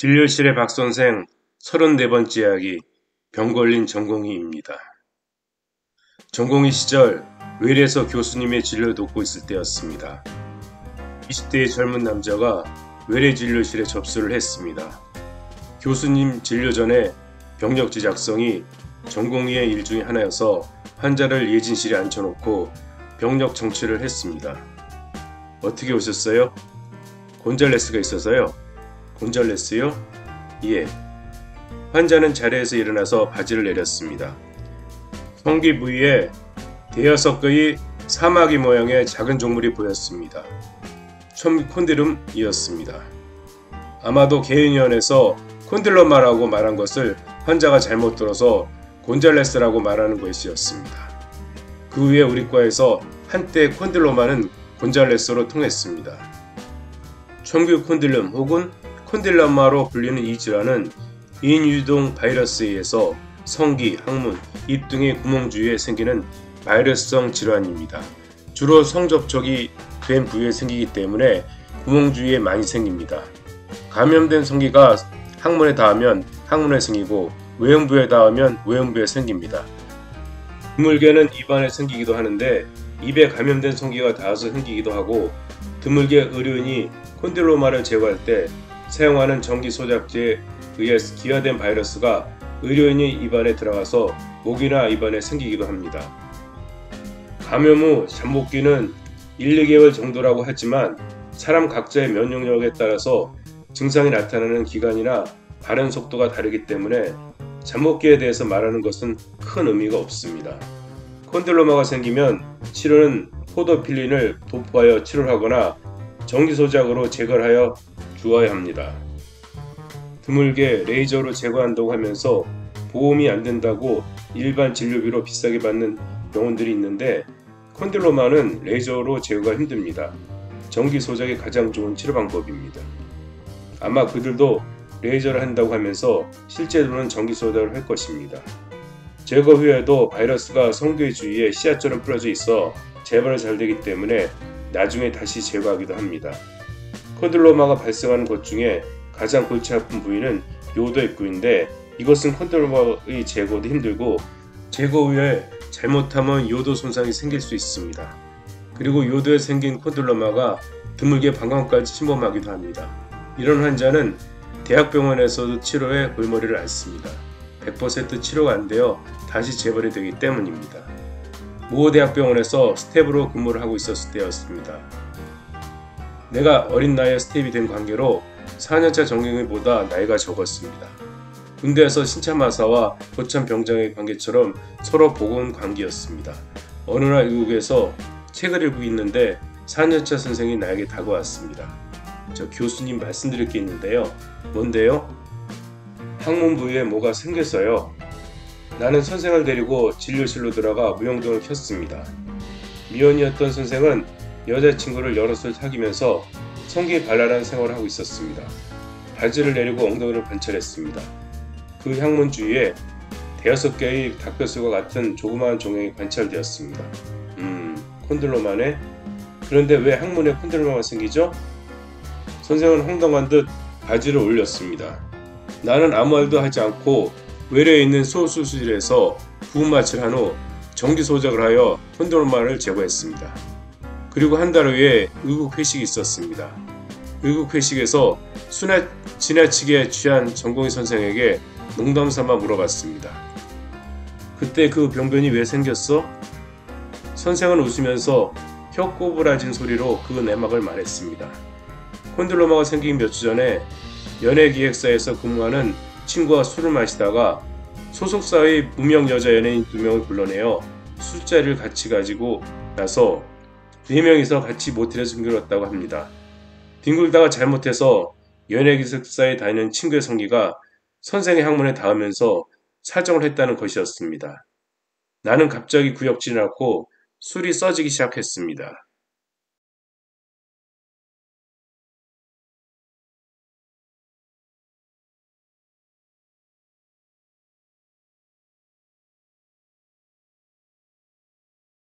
진료실의 박선생 34번째 이야기 병 걸린 전공의입니다. 전공의 시절 외래에서 교수님의 진료를 돕고 있을 때였습니다. 20대의 젊은 남자가 외래 진료실에 접수를 했습니다. 교수님 진료 전에 병력지 작성이 전공의의 일 중에 하나여서 환자를 예진실에 앉혀놓고 병력 정치를 했습니다. 어떻게 오셨어요? 곤잘레스가 있어서요. 곤잘레스요? 예. 환자는 자리에서 일어나서 바지를 내렸습니다. 성기 부위에 대여섯 개의 사마귀 모양의 작은 종물이 보였습니다. 콘딜럼이었습니다. 아마도 개인위원회에서 콘딜러마라고 말한 것을 환자가 잘못 들어서 곤잘레스라고 말하는 것이었습니다. 그 후에 우리 과에서 한때 콘딜로마는 곤잘레스로 통했습니다. 첨규 콘딜럼 혹은 콘딜로마로 불리는 이 질환은 인유동 바이러스에 의해서 성기, 항문, 입 등의 구멍 주위에 생기는 바이러스성 질환입니다. 주로 성접촉이 된 부위에 생기기 때문에 구멍 주위에 많이 생깁니다. 감염된 성기가 항문에 닿으면 항문에 생기고 외음부에 닿으면 외음부에 생깁니다. 드물게는 입안에 생기기도 하는데 입에 감염된 성기가 닿아서 생기기도 하고 드물게 의료인이 콘딜로마를 제거할 때 사용하는 전기 소작제에 의해 기화된 바이러스가 의료인의 입안에 들어가서 목이나 입안에 생기기도 합니다. 감염 후 잠복기는 1, 2개월 정도라고 하지만 사람 각자의 면역력에 따라서 증상이 나타나는 기간이나 발현 속도가 다르기 때문에 잠복기에 대해서 말하는 것은 큰 의미가 없습니다. 콘딜로마가 생기면 치료는 포도필린을 도포하여 치료를 하거나 전기소작으로 제거하여 주어야 합니다. 드물게 레이저로 제거한다고 하면서 보험이 안 된다고 일반 진료비로 비싸게 받는 병원들이 있는데 콘딜로마는 레이저로 제거가 힘듭니다. 전기소작이 가장 좋은 치료 방법입니다. 아마 그들도 레이저를 한다고 하면서 실제로는 전기소작을 할 것입니다. 제거 후에도 바이러스가 성기 주위에 씨앗처럼 뿌려져 있어 재발이 잘 되기 때문에 나중에 다시 제거하기도 합니다. 콘딜로마가 발생하는 것 중에 가장 골치 아픈 부위는 요도 입구인데 이것은 콘딜로마의 제거도 힘들고 제거 후에 잘못하면 요도 손상이 생길 수 있습니다. 그리고 요도에 생긴 콘딜로마가 드물게 방광까지 침범하기도 합니다. 이런 환자는 대학병원에서도 치료에 골머리를 앓습니다. 100% 치료가 안 되어 다시 재발이 되기 때문입니다. 모 대학병원에서 스텝으로 근무를 하고 있었을 때였습니다. 내가 어린 나이에 스텝이 된 관계로 4년차 전공의보다 나이가 적었습니다. 군대에서 신참마사와 고참병장의 관계처럼 서로 보건 관계였습니다. 어느 날 의국에서 책을 읽고 있는데 4년차 선생이 나에게 다가왔습니다. 저 교수님 말씀드릴 게 있는데요. 뭔데요? 항문 부위에 뭐가 생겼어요. 나는 선생을 데리고 진료실로 들어가 무용등을 켰습니다. 미혼이었던 선생은 여자친구를 여럿을 사귀면서 성기발랄한 생활을 하고 있었습니다. 바지를 내리고 엉덩이를 관찰했습니다. 그 항문 주위에 대여섯 개의 닭뼈슬과 같은 조그마한 종양이 관찰되었습니다. 콘딜로마네? 그런데 왜 항문에 콘딜로마가 생기죠? 선생은 황당한 듯 바지를 올렸습니다. 나는 아무 말도 하지 않고 외래에 있는 소수술실에서 부음마취를 한 후 전기소작을 하여 콘딜로마를 제거했습니다. 그리고 한 달 후에 의국 회식이 있었습니다. 의국 회식에서 지나치게 취한 전공의 선생에게 농담삼아 물어봤습니다. 그때 그 병변이 왜 생겼어? 선생은 웃으면서 혀 꼬부라진 소리로 그 내막을 말했습니다. 콘딜로마가 생긴 몇 주 전에 연예기획사에서 근무하는 친구와 술을 마시다가 소속사의 무명 여자 연예인 2명을 불러내어 술자리를 같이 가지고 나서 4명이서 같이 모텔에 숨겨놨다고 합니다. 뒹굴다가 잘못해서 연예기획사에 다니는 친구의 성기가 선생의 항문에 닿으면서 사정을 했다는 것이었습니다. 나는 갑자기 구역질을 하고 술이 써지기 시작했습니다.